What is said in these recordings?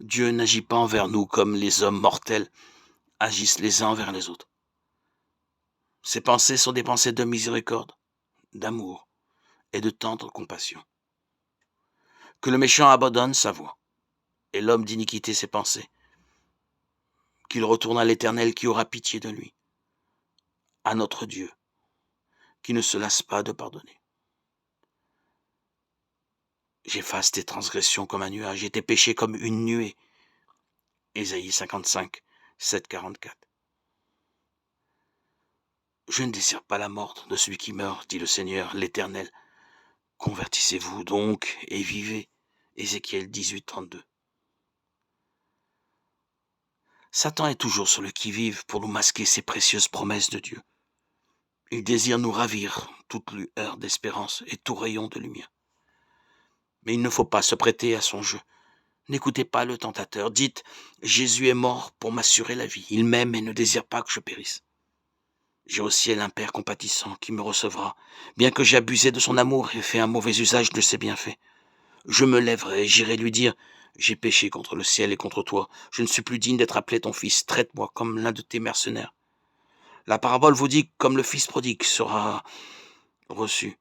Dieu n'agit pas envers nous comme les hommes mortels agissent les uns envers les autres. Ses pensées sont des pensées de miséricorde, d'amour et de tendre compassion. Que le méchant abandonne sa voie, et l'homme d'iniquité ses pensées, qu'il retourne à l'Éternel qui aura pitié de lui, à notre Dieu, qui ne se lasse pas de pardonner. J'efface tes transgressions comme un nuage et tes péchés comme une nuée. Ésaïe 55, 7, 44. Je ne désire pas la mort de celui qui meurt, dit le Seigneur, l'Éternel. Convertissez-vous donc et vivez. Ézéchiel 18, 32. Satan est toujours sur le qui-vive pour nous masquer ces précieuses promesses de Dieu. Il désire nous ravir toute lueur d'espérance et tout rayon de lumière. Mais il ne faut pas se prêter à son jeu. N'écoutez pas le tentateur. Dites, Jésus est mort pour m'assurer la vie. Il m'aime et ne désire pas que je périsse. J'ai au ciel un Père compatissant qui me recevra, bien que j'ai abusé de son amour et fait un mauvais usage de ses bienfaits. Je me lèverai et j'irai lui dire, j'ai péché contre le ciel et contre toi. Je ne suis plus digne d'être appelé ton fils. Traite-moi comme l'un de tes mercenaires. La parabole vous dit comme le fils prodigue sera reçu.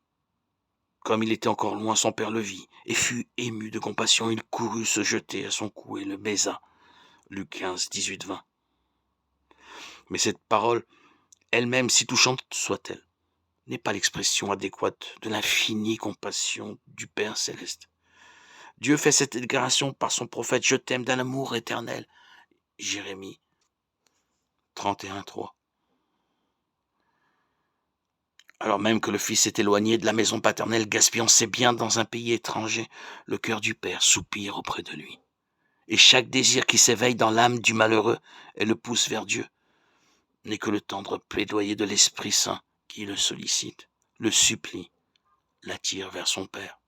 Comme il était encore loin, son père le vit et fut ému de compassion. Il courut se jeter à son cou et le baisa. Luc 15, 18, 20. Mais cette parole, elle-même, si touchante soit-elle, n'est pas l'expression adéquate de l'infinie compassion du Père céleste. Dieu fait cette déclaration par son prophète, je t'aime d'un amour éternel. Jérémie 31, 3. Alors même que le fils est éloigné de la maison paternelle, gaspillant ses biens dans un pays étranger, le cœur du Père soupire auprès de lui. Et chaque désir qui s'éveille dans l'âme du malheureux et le pousse vers Dieu n'est que le tendre plaidoyer de l'Esprit Saint qui le sollicite, le supplie, l'attire vers son Père.